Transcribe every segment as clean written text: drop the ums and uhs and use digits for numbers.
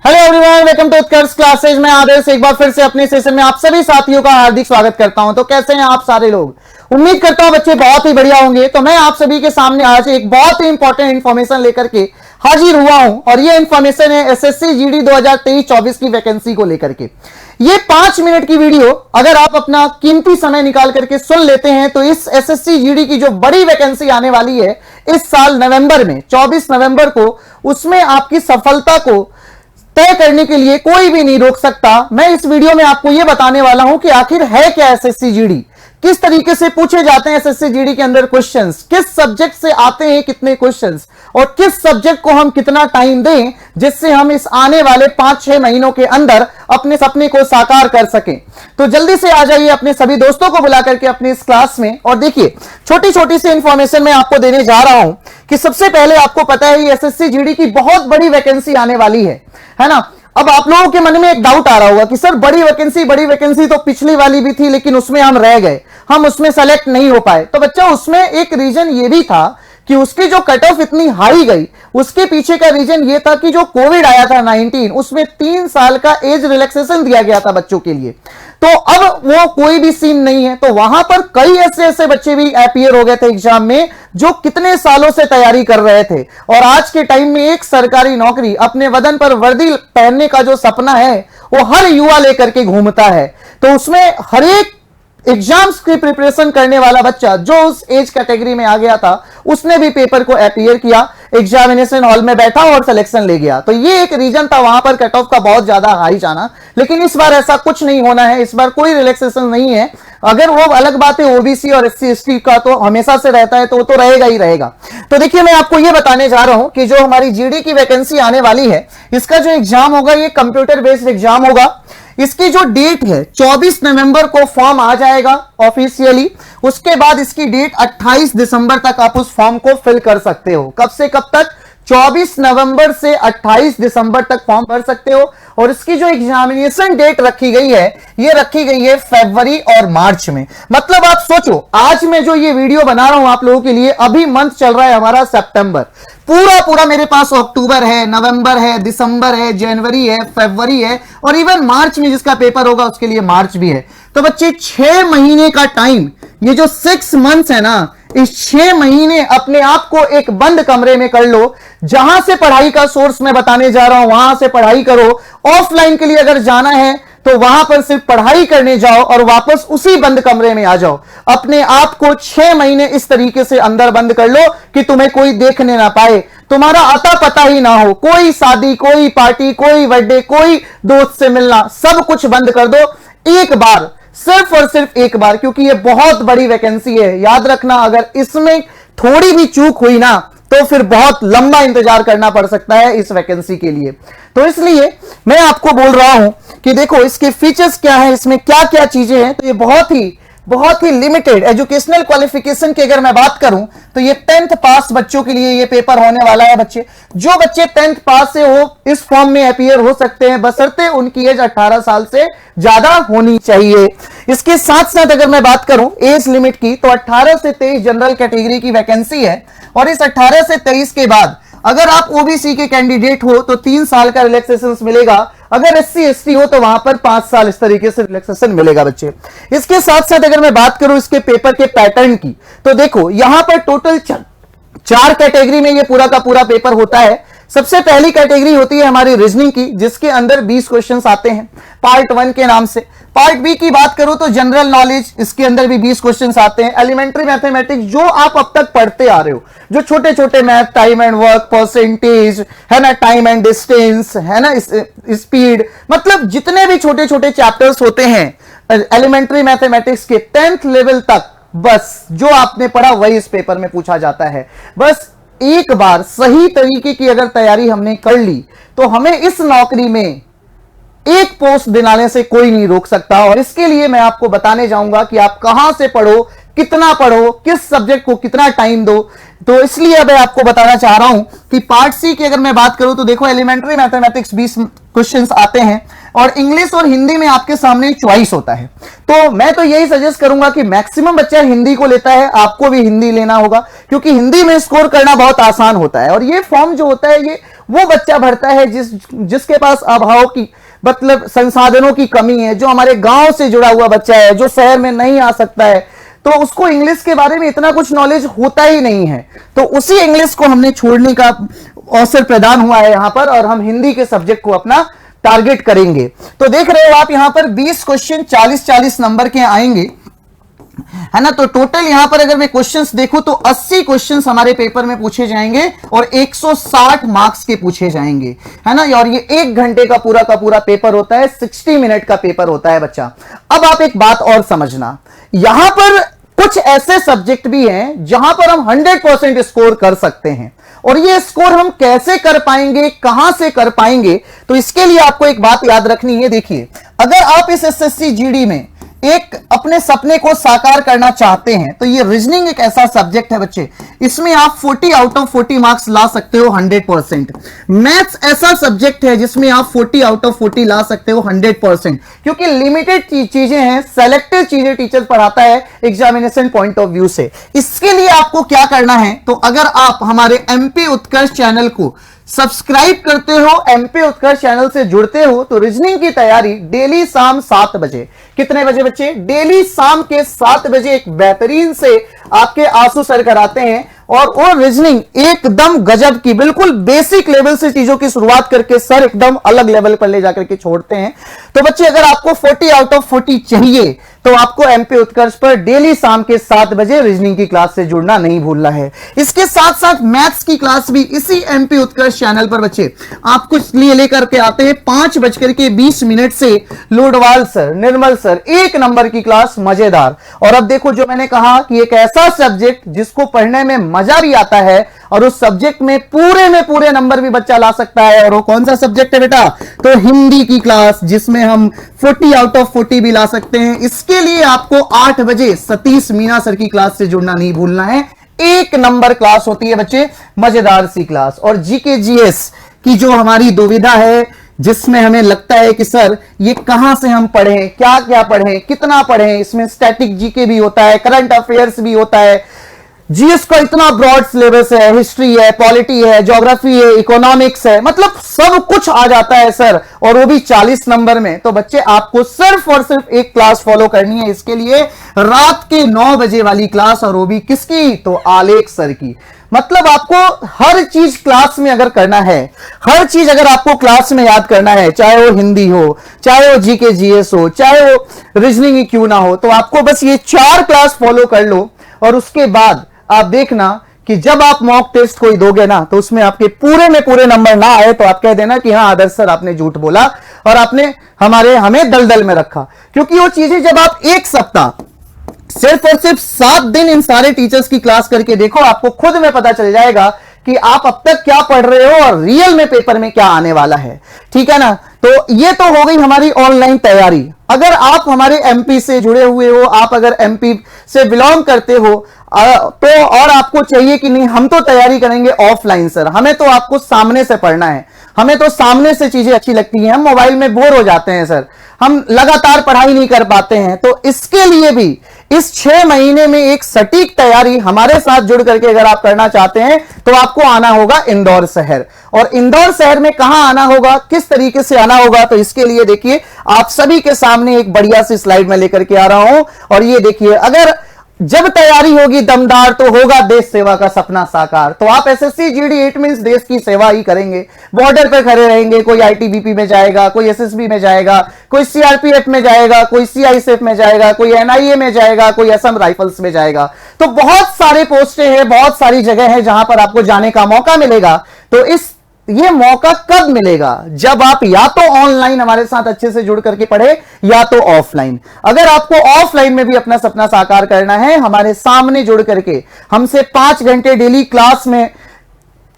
Hello everyone, welcome to Utkarsh classes. मैं आदेश एक बार फिर से अपने सेशन में आप सभी साथियों का हार्दिक स्वागत करता हूं। तो कैसे हैं आप सारे लोग? उम्मीद करता हूं बच्चे बहुत ही बढ़िया होंगे। तो मैं आप सभी के सामने आज एक बहुत ही इंपॉर्टेंट इंफॉर्मेशन लेकर के हाजिर हुआ हूं और ये इंफॉर्मेशन है एसएससी जीडी 2023-24 की वैकेंसी को लेकर के। ये 5 मिनट की वीडियो अगर आप अपना कीमती समय निकाल करके सुन लेते हैं तो इस एसएससी जीडी की जो बड़ी वैकेंसी आने वाली है इस साल नवंबर में 24 नवंबर को, उसमें आपकी सफलता को तय करने के लिए कोई भी नहीं रोक सकता। मैं इस वीडियो में आपको यह बताने वाला हूं कि आखिर है क्या एसएससी जीडी, किस तरीके से पूछे जाते हैं एसएससी जीडी के अंदर क्वेश्चंस, किस सब्जेक्ट से आते हैं कितने क्वेश्चंस और किस सब्जेक्ट को हम कितना टाइम दें जिससे हम इस आने वाले 5-6 महीनों के अंदर अपने सपने को साकार कर सकें। तो जल्दी से आ जाइए अपने सभी दोस्तों को बुला करके अपनी इस क्लास में। और देखिए, छोटी छोटी सी इंफॉर्मेशन मैं आपको देने जा रहा हूं कि सबसे पहले आपको पता है ये एसएससी जीडी की बहुत बड़ी वैकेंसी आने वाली है ना। अब आप लोगों के मन में एक डाउट आ रहा होगा कि सर बड़ी वैकेंसी तो पिछली वाली भी थी लेकिन उसमें हम रह गए, हम उसमें सेलेक्ट नहीं हो पाए। तो बच्चा उसमें एक रीजन ये भी था कि उसकी जो कट ऑफ इतनी हाई गई, उसके पीछे का रीजन ये था कि जो कोविड आया था 19, उसमें 3 साल का एज रिलैक्सेशन दिया गया था बच्चों के लिए। तो अब वो कोई भी सीन नहीं है। तो वहां पर कई ऐसे बच्चे भी अपीयर हो गए थे एग्जाम में जो कितने सालों से तैयारी कर रहे थे। और आज के टाइम में एक सरकारी नौकरी, अपने बदन पर वर्दी पहनने का जो सपना है वो हर युवा लेकर के घूमता है। तो उसमें हर एक एग्जाम्स की प्रिपरेशन करने वाला बच्चा जो उस एज कैटेगरी में आ गया था उसने भी पेपर को अपीयर किया, एग्जामिनेशन हॉल में बैठा और सिलेक्शन ले गया। तो ये एक रीजन था वहां पर कट ऑफ का बहुत ज्यादा हाई जाना। लेकिन इस बार ऐसा कुछ नहीं होना है, इस बार कोई रिलैक्सेशन नहीं है। अगर वो अलग बात है ओबीसी और एससी एसटी का तो हमेशा से रहता है, तो वो तो रहेगा ही रहेगा। तो देखिए, मैं आपको ये बताने जा रहा हूं कि जो हमारी जीडी की वैकेंसी आने वाली है इसका जो एग्जाम होगा ये कंप्यूटर बेस्ड एग्जाम होगा। इसकी जो डेट है 24 नवंबर को फॉर्म आ जाएगा ऑफिशियली। उसके बाद इसकी डेट 28 दिसंबर तक आप उस फॉर्म को फिल कर सकते हो। कब से कब तक? 24 नवंबर से 28 दिसंबर तक फॉर्म भर सकते हो। और इसकी जो एग्जामिनेशन डेट रखी गई है ये रखी गई है फरवरी और मार्च में। मतलब आप सोचो, आज मैं जो ये वीडियो बना रहा हूं आप लोगों के लिए, अभी मंथ चल रहा है हमारा सितंबर, पूरा मेरे पास अक्टूबर है, नवंबर है, दिसंबर है, जनवरी है, फरवरी है और इवन मार्च में जिसका पेपर होगा उसके लिए मार्च भी है। तो बच्चे 6 महीने का टाइम, ये जो 6 मंथ्स है ना, इस 6 महीने अपने आप को एक बंद कमरे में कर लो। जहां से पढ़ाई का सोर्स मैं बताने जा रहा हूं वहां से पढ़ाई करो। ऑफलाइन के लिए अगर जाना है तो वहां पर सिर्फ पढ़ाई करने जाओ और वापस उसी बंद कमरे में आ जाओ। अपने आप को 6 महीने इस तरीके से अंदर बंद कर लो कि तुम्हें कोई देखने ना पाए, तुम्हारा आता पता ही ना हो, कोई शादी, कोई पार्टी, कोई बर्थडे, कोई दोस्त से मिलना, सब कुछ बंद कर दो एक बार, सिर्फ और सिर्फ एक बार। क्योंकि ये बहुत बड़ी वैकेंसी है, याद रखना। अगर इसमें थोड़ी भी चूक हुई ना तो फिर बहुत लंबा इंतजार करना पड़ सकता है इस वैकेंसी के लिए। तो इसलिए मैं आपको बोल रहा हूं कि देखो इसके फीचर्स क्या है, इसमें क्या क्या चीजें हैं। तो ये बहुत ही लिमिटेड एजुकेशनल क्वालिफिकेशन की अगर मैं बात करूं तो ये 10th पास बच्चों के लिए ये पेपर होने वाला है। बच्चे जो बच्चे 10th पास से हो इस फॉर्म में अपीयर हो सकते हैं, बशर्ते उनकी एज 18 साल से ज्यादा होनी चाहिए। इसके साथ साथ अगर मैं बात करूं एज लिमिट की तो 18 से 23 जनरल कैटेगरी की वैकेंसी है। और इस 18 से 23 के बाद अगर आप ओबीसी के कैंडिडेट हो तो 3 साल का रिलैक्सेशन मिलेगा। अगर एससी एसटी हो तो वहां पर 5 साल इस तरीके से रिलैक्सेशन मिलेगा बच्चे। इसके साथ साथ अगर मैं बात करूं इसके पेपर के पैटर्न की तो देखो यहां पर टोटल 4 कैटेगरी में ये पूरा का पूरा पेपर होता है। सबसे पहली कैटेगरी होती है हमारी रीजनिंग की, जिसके अंदर 20 क्वेश्चंस आते हैं पार्ट 1 के नाम से। पार्ट बी की बात करूं तो जनरल नॉलेज, इसके अंदर भी 20 क्वेश्चंस आते हैं। एलिमेंट्री मैथमेटिक्स जो आप अब तक पढ़ते आ रहे हो, जो छोटे छोटे math, time and work, percentage है ना, टाइम एंड डिस्टेंस है ना, स्पीड, मतलब जितने भी छोटे छोटे चैप्टर्स होते हैं एलिमेंट्री मैथमेटिक्स के 10th लेवल तक, बस जो आपने पढ़ा वही इस पेपर में पूछा जाता है। बस एक बार सही तरीके की अगर तैयारी हमने कर ली तो हमें इस नौकरी में एक पोस्ट दिलाने से कोई नहीं रोक सकता। और इसके लिए मैं आपको बताने जाऊंगा कि आप कहां से पढ़ो, कितना पढ़ो, किस सब्जेक्ट को कितना टाइम दो। तो इसलिए मैं आपको बताना चाह रहा हूं कि पार्ट सी की अगर मैं बात करूं तो देखो एलिमेंट्री मैथमेटिक्स 20 क्वेश्चंस आते हैं और इंग्लिश और हिंदी में आपके सामने चॉइस होता है। तो मैं तो यही सजेस्ट करूंगा कि मैक्सिमम बच्चा हिंदी को लेता है, आपको भी हिंदी लेना होगा क्योंकि हिंदी में स्कोर करना बहुत आसान होता है। और ये फॉर्म जो होता है ये वो बच्चा भरता है जिसके पास अभाव की मतलब संसाधनों की कमी है, जो हमारे गांव से जुड़ा हुआ बच्चा है, जो शहर में नहीं आ सकता है, तो उसको इंग्लिश के बारे में इतना कुछ नॉलेज होता ही नहीं है। तो उसी इंग्लिश को हमने छोड़ने का अवसर प्रदान हुआ है यहां पर, और हम हिंदी के सब्जेक्ट को अपना टारगेट करेंगे। तो देख रहे हो आप यहां पर 20 क्वेश्चन 40-40 नंबर के आएंगे, है ना। तो टोटल यहां पर अगर मैं क्वेश्चंस देखूं तो 80 क्वेश्चंस हमारे पेपर में पूछे जाएंगे और 160 मार्क्स के पूछे जाएंगे, है ना। और ये 1 घंटे का पूरा पेपर होता है, 60 मिनट का पेपर होता है बच्चा। अब आप एक बात और समझना, यहां पर कुछ ऐसे सब्जेक्ट भी हैं जहां पर हम 100% स्कोर कर सकते हैं, और ये स्कोर हम कैसे कर पाएंगे, कहां से कर पाएंगे, तो इसके लिए आपको एक बात याद रखनी है। देखिए, अगर आप इस एसएससी जीडी में एक अपने सपने को साकार करना चाहते हैं तो ये रीजनिंग एक ऐसा सब्जेक्ट है बच्चे, इसमें आप 40 आउट ऑफ 40 मार्क्स ला सकते हो 100%। मैथ्स ऐसा सब्जेक्ट है जिसमें आप 40 आउट ऑफ 40 ला सकते हो 100%, क्योंकि लिमिटेड चीजें हैं, सेलेक्टेड चीजें टीचर पढ़ाता है एग्जामिनेशन पॉइंट ऑफ व्यू से। इसके लिए आपको क्या करना है, तो अगर आप हमारे एमपी उत्कर्ष चैनल को सब्सक्राइब करते हो, एमपी उत्कर्ष चैनल से जुड़ते हो, तो रीजनिंग की तैयारी डेली शाम 7 बजे, कितने बजे बच्चे, डेली शाम के 7 बजे एक बेहतरीन से आपके आंसू सर कराते हैं, और वो रीजनिंग एकदम गजब की, बिल्कुल बेसिक लेवल से चीजों की शुरुआत करके सर एकदम अलग लेवल पर ले जाकर के छोड़ते हैं। तो बच्चे अगर आपको 40 आउट ऑफ 40 चाहिए तो आपको एमपी उत्कर्ष पर डेली शाम के 7 बजे रीजनिंग की क्लास से जुड़ना नहीं भूलना है। इसके साथ साथ मैथ्स की क्लास भी इसी एमपी उत्कर्ष चैनल पर बच्चे आपको इसलिए लेकर के आते हैं 5:20 से लोडवाल सर, निर्मल सर, 1 नंबर की क्लास, मजेदार। और अब देखो, जो मैंने कहा कि एक ऐसा सब्जेक्ट जिसको पढ़ने में मजा भी आता है और उस सब्जेक्ट में पूरे नंबर भी बच्चा ला सकता है, और वो कौन सा सब्जेक्ट है बेटा, तो हिंदी की क्लास, जिसमें हम 40 आउट ऑफ 40 भी ला सकते हैं। इसके लिए आपको 8 बजे सतीश मीना सर की क्लास से जुड़ना नहीं भूलना है। 1 नंबर क्लास होती है बच्चे, मजेदार सी क्लास। और जीके जीएस की जो हमारी दुविधा है, जिसमें हमें लगता है कि सर ये कहां से हम पढ़ें, क्या क्या पढ़ें, कितना पढ़ें, इसमें स्टैटिक जीके भी होता है, करंट अफेयर्स भी होता है, जीएस का इतना ब्रॉड सिलेबस है, हिस्ट्री है, पॉलिटी है, ज्योग्राफी है, इकोनॉमिक्स है, मतलब सब कुछ आ जाता है सर, और वो भी 40 नंबर में। तो बच्चे आपको सिर्फ और सिर्फ एक क्लास फॉलो करनी है, इसके लिए रात के 9 बजे वाली क्लास, और वो भी किसकी, तो आलेख सर की। मतलब आपको हर चीज क्लास में अगर करना है, हर चीज अगर आपको क्लास में याद करना है, चाहे वो हिंदी हो, चाहे वो जीके जीएस हो, चाहे वो रीजनिंग ही क्यों ना हो, तो आपको बस ये 4 क्लास फॉलो कर लो। और उसके बाद आप देखना कि जब आप मॉक टेस्ट कोई दोगे ना, तो उसमें आपके पूरे नंबर ना आए तो आप कह देना कि हाँ आदर्श सर आपने झूठ बोला और आपने हमें दलदल में रखा। क्योंकि वो चीजें जब आप एक सप्ताह सिर्फ और सिर्फ 7 दिन इन सारे टीचर्स की क्लास करके देखो, आपको खुद में पता चल जाएगा कि आप अब तक क्या पढ़ रहे हो और रियल में पेपर में क्या आने वाला है। ठीक है ना। तो ये तो हो गई हमारी ऑनलाइन तैयारी। अगर आप हमारे एमपी से जुड़े हुए हो, आप अगर एमपी से बिलोंग करते हो, तो और आपको चाहिए कि नहीं हम तो तैयारी करेंगे ऑफलाइन सर, हमें तो आपको सामने से पढ़ना है, हमें तो सामने से चीजें अच्छी लगती हैं, हम मोबाइल में बोर हो जाते हैं सर, हम लगातार पढ़ाई नहीं कर पाते हैं। तो इसके लिए भी इस 6 महीने में एक सटीक तैयारी हमारे साथ जुड़ करके अगर आप करना चाहते हैं तो आपको आना होगा इंदौर शहर। और इंदौर शहर में कहां आना होगा, किस तरीके से आना होगा, तो इसके लिए देखिए आप सभी के सामने एक बढ़िया सी स्लाइड में लेकर के आ रहा हूं। और ये देखिए, अगर जब तैयारी होगी दमदार तो होगा देश सेवा का सपना साकार। तो आप एसएससी जीडी 8 मींस देश की सेवा ही करेंगे, बॉर्डर पे खड़े रहेंगे, कोई आईटीबीपी में जाएगा, कोई एसएसबी में जाएगा, कोई सीआरपीएफ में जाएगा, कोई सीआईएसएफ में जाएगा, कोई एनआईए में जाएगा, कोई असम राइफल्स में जाएगा। तो बहुत सारे पोस्टें हैं, बहुत सारी जगह है जहां पर आपको जाने का मौका मिलेगा। तो ये मौका कब मिलेगा, जब आप या तो ऑनलाइन हमारे साथ अच्छे से जुड़ करके पढ़े या तो ऑफलाइन। अगर आपको ऑफलाइन में भी अपना सपना साकार करना है, हमारे सामने जुड़ करके हमसे 5 घंटे डेली क्लास में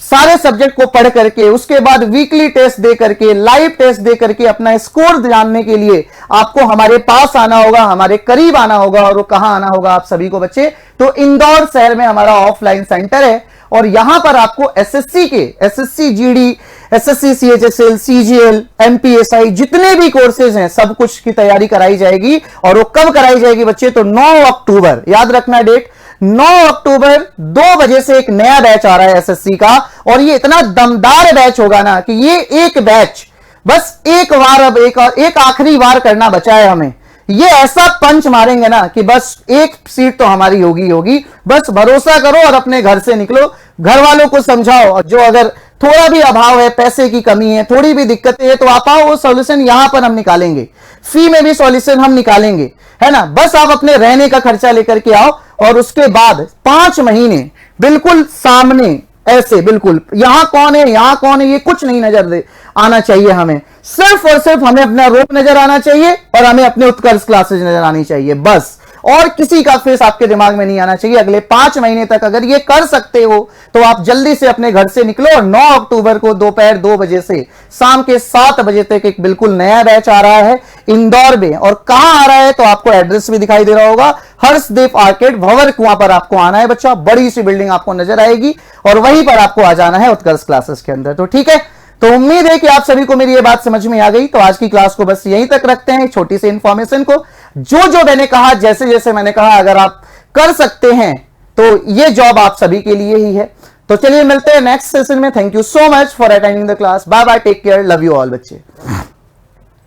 सारे सब्जेक्ट को पढ़ करके, उसके बाद वीकली टेस्ट दे करके, लाइव टेस्ट दे करके अपना स्कोर जानने के लिए आपको हमारे पास आना होगा, हमारे करीब आना होगा। और वो कहां आना होगा आप सभी को बच्चे, तो इंदौर शहर में हमारा ऑफलाइन सेंटर है। और यहां पर आपको SSC GD, SSC CHSL, CGL, MPSI जितने भी कोर्सेज हैं सब कुछ की तैयारी कराई जाएगी। और वो कब कराई जाएगी बच्चे, तो 9 अक्टूबर, याद रखना डेट, 9 अक्टूबर 2 बजे से एक नया बैच आ रहा है एसएससी का, और ये इतना दमदार बैच होगा ना कि ये एक बैच बस एक बार, अब एक आखिरी बार करना बचा है हमें। ये ऐसा पंच मारेंगे ना कि बस एक सीट तो हमारी होगी। बस भरोसा करो और अपने घर से निकलो, घर वालों को समझाओ, जो अगर थोड़ा भी अभाव है, पैसे की कमी है, थोड़ी भी दिक्कतें है, तो आप आओ, वो सॉल्यूशन यहां पर हम निकालेंगे, फी में भी सॉल्यूशन हम निकालेंगे, है ना। बस आप अपने रहने का खर्चा लेकर के आओ, और उसके बाद 5 महीने बिल्कुल सामने ऐसे, बिल्कुल यहां कौन है यहां कौन है ये कुछ नहीं नजर आना चाहिए हमें, सिर्फ और सिर्फ हमें अपना रूप नजर आना चाहिए और हमें अपने उत्कर्ष क्लासेज नजर आनी चाहिए बस, और किसी का फेस आपके दिमाग में नहीं आना चाहिए। अगले 5 महीने तक अगर ये कर सकते हो तो आप जल्दी से अपने घर से निकलो, और 9 अक्टूबर को दोपहर 2 बजे से शाम के 7 बजे तक एक बिल्कुल नया बैच आ रहा है इंदौर में। और कहां आ रहा है तो आपको एड्रेस भी दिखाई दे रहा होगा, हर्षदेव आर्केड, भंवर कुआं पर आपको आना है बच्चा, बड़ी सी बिल्डिंग आपको नजर आएगी, और वहीं पर आपको आ जाना है उत्कर्ष क्लासेस के अंदर। तो ठीक है, तो उम्मीद है कि आप सभी को मेरी ये बात समझ में आ गई। तो आज की क्लास को बस यहीं तक रखते हैं, छोटी सी इंफॉर्मेशन को, जो मैंने कहा, जैसे जैसे मैंने कहा, अगर आप कर सकते हैं तो ये जॉब आप सभी के लिए ही है। तो चलिए मिलते हैं नेक्स्ट सेशन में। Thank you so much for attending the class. Bye bye, take care, love you all बच्चे।